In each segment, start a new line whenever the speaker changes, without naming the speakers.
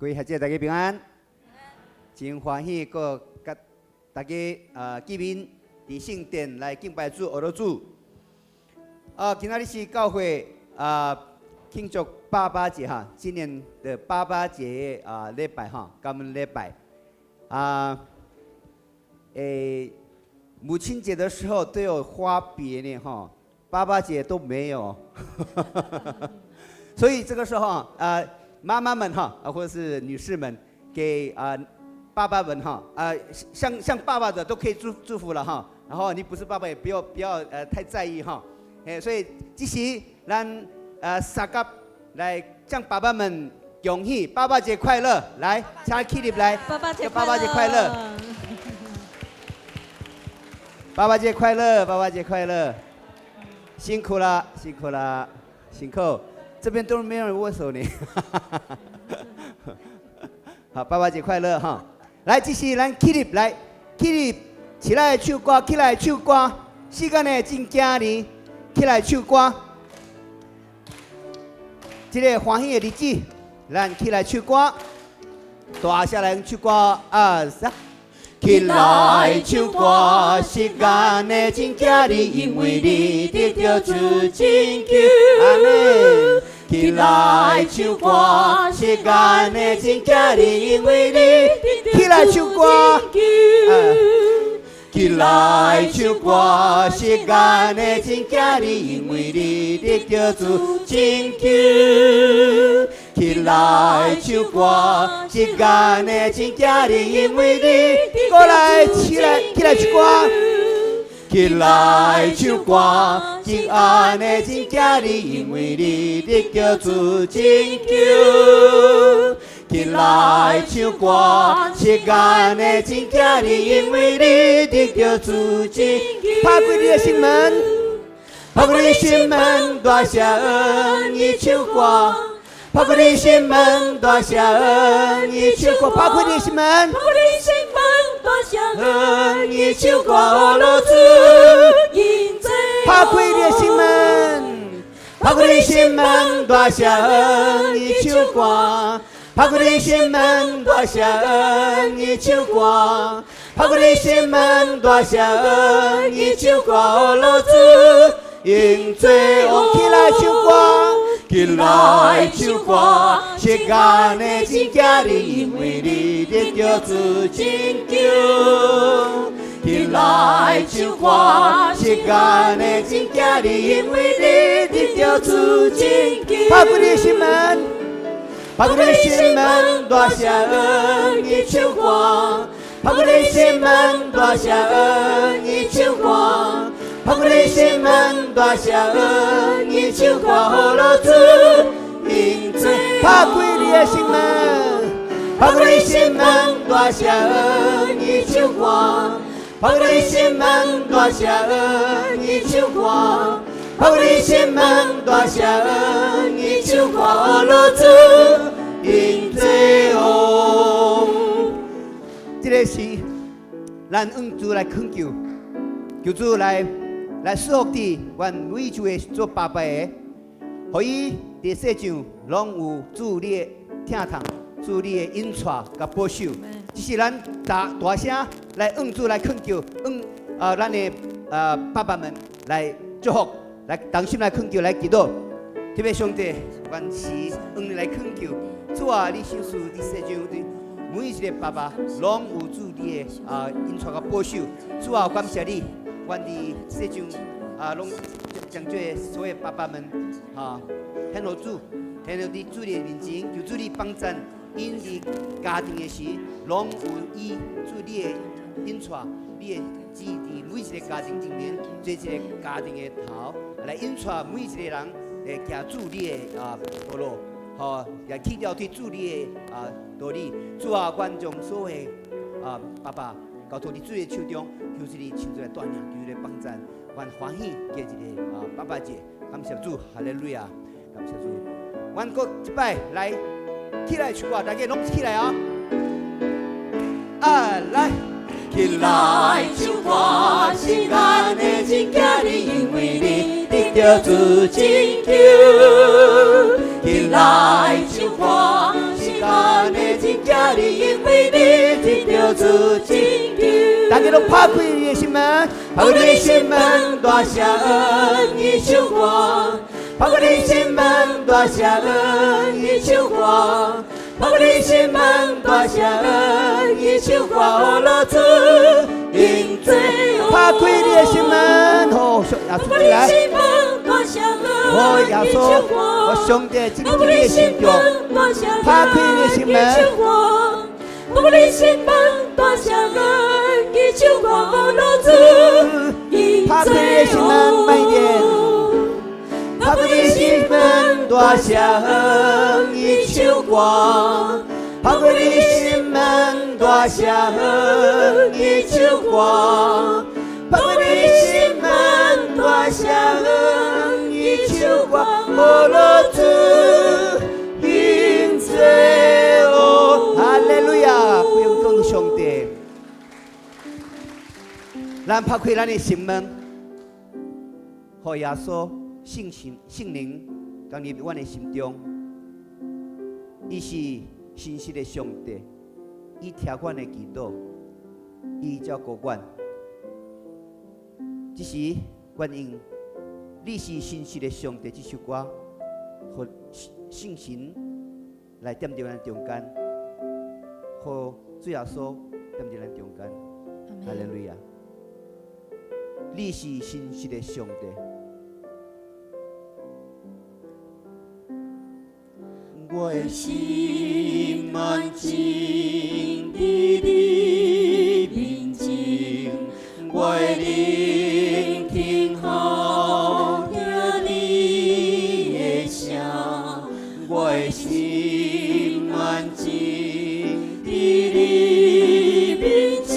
各位学姐大家平安，真欢喜，个甲大家见面，伫圣殿来敬拜主、学主。今仔日是教会庆祝爸爸节哈，今年的爸爸节礼拜哈，感恩礼拜母亲节的时候都有花别呢哈，爸爸节都没有，所以这个时候妈妈们哈或者是女士们给爸爸们哈像爸爸的都可以祝福了哈，然后你不是爸爸也不要太在意哈，所以这时咱三个来向爸爸们恭喜爸爸节快乐，来，请 Kitty 来，
爸爸节
快乐。爸爸节快乐，爸爸节快乐！辛苦了，辛苦了，辛苦！这边都没有人握手呢。好，爸爸节快乐哈！来，继续，咱 Kitty 来 ，Kitty 起来唱歌，起来唱歌，时间呢真惊人，起来唱歌。这个欢喜的日子，咱起来唱歌，大声来唱歌3。起来唱歌，时间的真惊你，因为你得到主拯救。阿门。起来唱歌，时间的真惊你，因为你起来唱歌。起来唱歌，时间的真惊你，因为你得到主拯救。起来唱歌，时间的真惊你，因为你过来起来唱歌。起来唱歌，时间的真惊你，因为你得到主拯救。起来唱歌，时间的真惊你，因为你得到主拯救。打开你的心门，打开你的心门，大声恩义唱歌。打开你的心门，大声恩义唱歌。打开你的心门，打开你的心门，大声恩义唱歌。落主因罪。打开你的心门，打开你的心门，大声恩义唱歌。打开你的心门，大声恩义唱歌。打开你的心门，大声恩义唱歌。落主因罪。起来唱歌。起来唱歌，时间的真惊你，因为你得到主拯救。起来唱歌，时间的真惊你，因为你得到主拯救。打开你的心门，打开你的心门，大声恩义唱歌。打开你的心门，大声恩义唱歌。打开你的心门，大声恩义唱歌。落主因罪。打开你的心门，打开你的心门，大声恩义唱歌。打开你的心门，大声恩义唱歌。打开你的心门，大声恩义唱歌。落主因罪。这个是咱恩主来恳求，求主来赐福伫阮每一位做爸爸的，互伊伫世上拢有主你的疼痛，主你的引带甲保守。这是咱大声来恩主来恳求，咱的爸爸们来祝福，来同心来恳求来祈祷。特别上帝，愿是恩来恳求，主啊，你享受伫世上的每一个爸爸，拢有主你的引带甲保守。主啊，感谢你。愿伫世上拢将这所有爸爸们献互主，献互伫主的面前，求主你帮助，因伫家庭的时，拢有以主你的引带，你的旨意每一个家庭前面，做一个家庭的头，来引带每一个人行主你的道路，也去了去主你的道理。主啊，愿将所有爸爸交托伫主的手中。求是你亲自来带领，求你来帮助，愿欢喜过一个爸爸节，感谢主，哈利路亚，感谢主。阮各一摆来起来唱歌，大家拢起来啊！来，起来唱歌，时间的真惊你，因为你得到主拯救。起来唱歌，时间的家里，因为你的救主拯救。大家都拍开你的心门，拍开你的心门，大声恩义唱歌。拍开你的心门，大声恩义唱歌。拍开你的心门，大声恩义唱歌。哦，老主因罪哦。拍开你的心门，哦，耶稣进来。哦，耶稣，我上帝进入你的心中，拍开你的心门。拍开你的心门，大声恩义唱歌。哦，老主因罪哦。拍开你的心门，慢一点。拍开你的心门，大声恩义唱歌。拍开你的心门，大声恩义唱歌。拍开你的心门，大声恩义唱歌。哦，老主因罪哦。哈利路亚！不用讲上帝，咱拍开咱的心门，让耶稣圣灵降入阮的心中。伊是信实的上帝，伊听阮的祈祷，伊照顾阮。这时，愿用你是信实的上帝这首歌，和圣神来踮在咱中间，和主耶稣踮在咱中间。哈利路亚！你是信实的上帝。我的心安静伫你面前，我的聆听好听你的声，我的心安静伫你面前，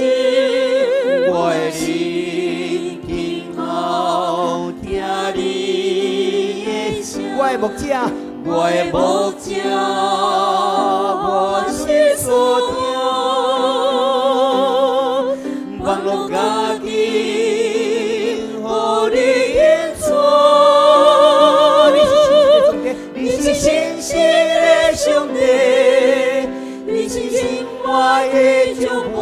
我的聆听好听你的声，我的牧者。我的牧者，我心所听，放落家己，互你引带。你是信实的上帝，你是生活的掌伴，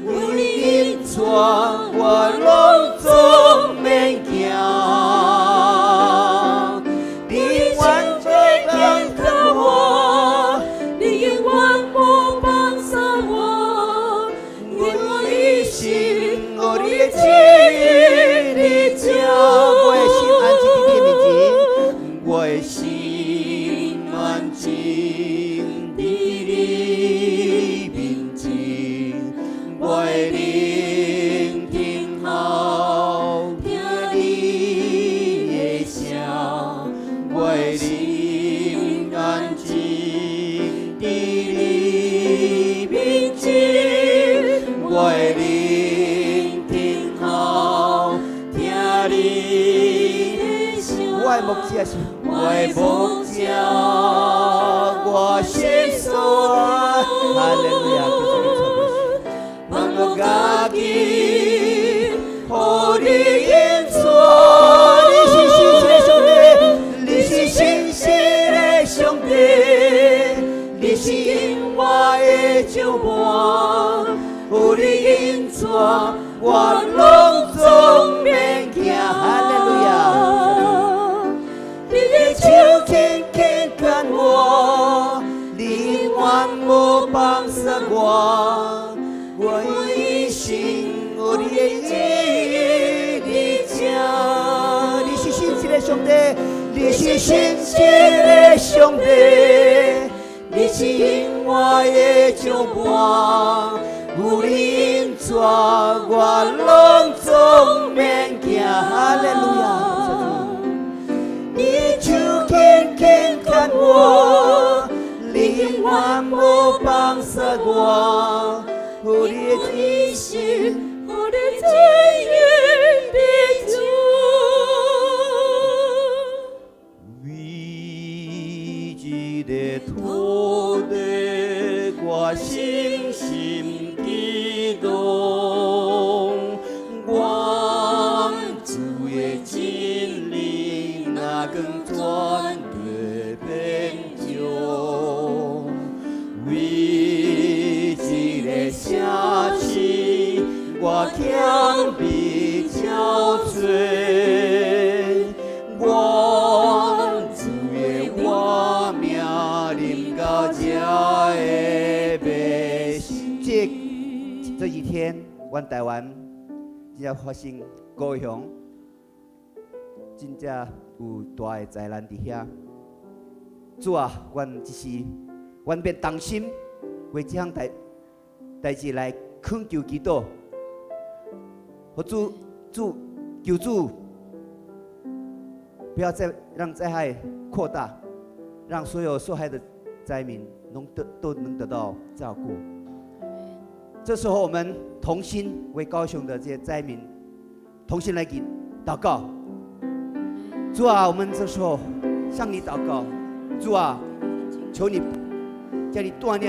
有你引带，我拢总免惊。我的心安静伫你面前，我的聆听好听你的声，我的心安静伫你面前，我的聆听好听你的声。我的牧者是。我的牧者，我心所爱。哈利路亚！放落家己，互你引带。你是信实的上帝，你是信实的上帝，你是因我的掌伴，有你引带，我拢总免惊。哈利路亚！手轻轻看我，你万无放下我，我一心有你的意义的你是信实的上帝，你是信实的上帝，你是因我的掌伴，有你引带，我拢总免惊。哈利路亚！你手轻轻看我，你万无放下我，有你的一心，有你最远的主。为一个土地，我心心激动，我主的真理那更传的变旧。为高家的百姓。这几天，阮台湾真正发生高雄，真正有大的灾难伫遐。主啊，阮只是，阮别担心，为这项代志来恳求祈祷，和主求主，不要再让灾害扩大，让所有受害的灾民都能得到照顾。这时候，我们同心为高雄的这些灾民，同心来给祷告。主啊，我们这时候向你祷告。主啊，求你叫你带领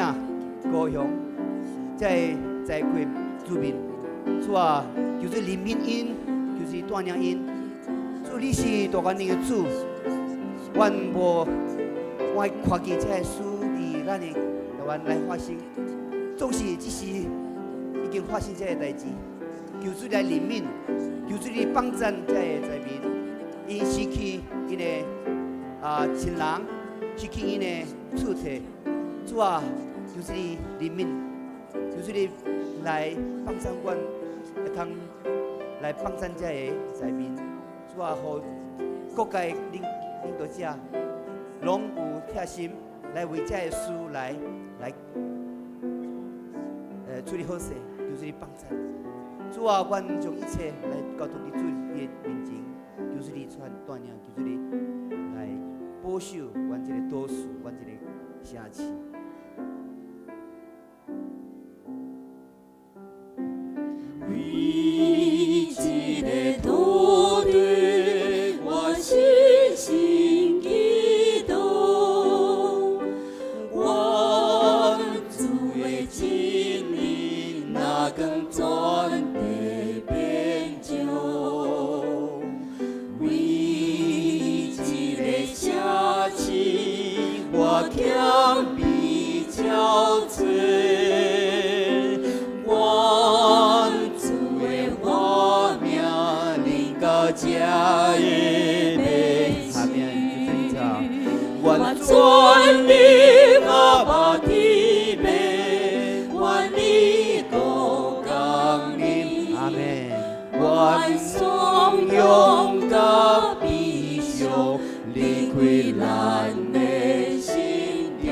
高雄在灾困住民。主啊，就是怜悯因，就是带领因。主，你是大权能的主，阮无我看见这个事伫咱的台湾来发生，总是只是已经发生这个代志，求主来怜悯，求主你帮助这个灾民，因失去因的亲人。失去因的厝体，主啊，就是你怜悯，就是你来帮助阮，会通来帮助这个灾民。主啊，互各界领导者拢有贴心来为这个事来处理好势，就是你帮助。主啊，阮将一切来交托伫主你的面前，就是你传带领，就是你来保守阮这个岛屿，阮这个城市。
为这个土地，我深深祈祷，愿主的真理那更全地遍照。为这个城市，我强比憔悴。家的百姓，愿全力阿爸提备，愿你高降临，阿门。愿颂扬甲悲伤离开咱的心中，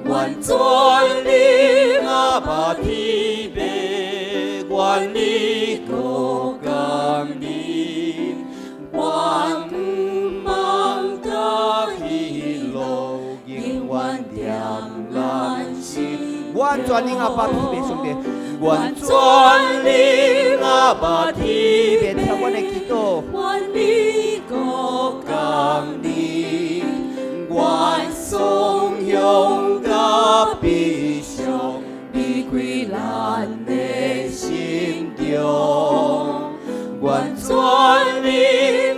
愿全力阿爸提备，愿你高降临，愿望甲喜乐永远点咱心。
愿全力阿爸提备兄弟，
愿全力阿爸提备，
听阮的祈祷。
愿你高降临，愿颂扬甲悲伤离开咱的心中。愿全力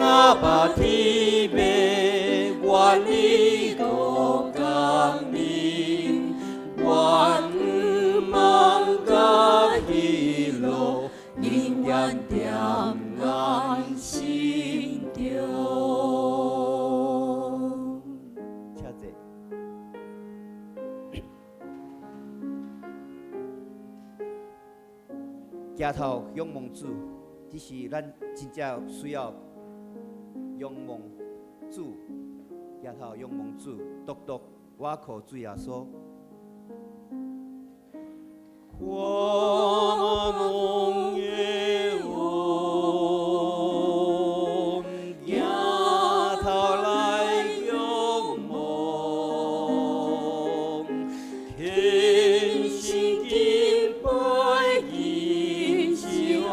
阿爸提备，愿你高降临，愿望甲喜乐永远点咱心中。
请坐。抬头仰望主。只是咱真正需要仰望主，抬头仰望主，独我靠主耶稣。我梦耶我，抬头来仰望，天心敬拜因是我。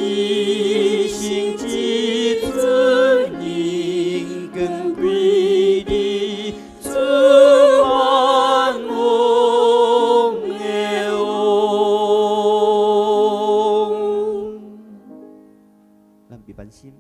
一心即尊应更归你，尊万梦的翁。
咱别担心。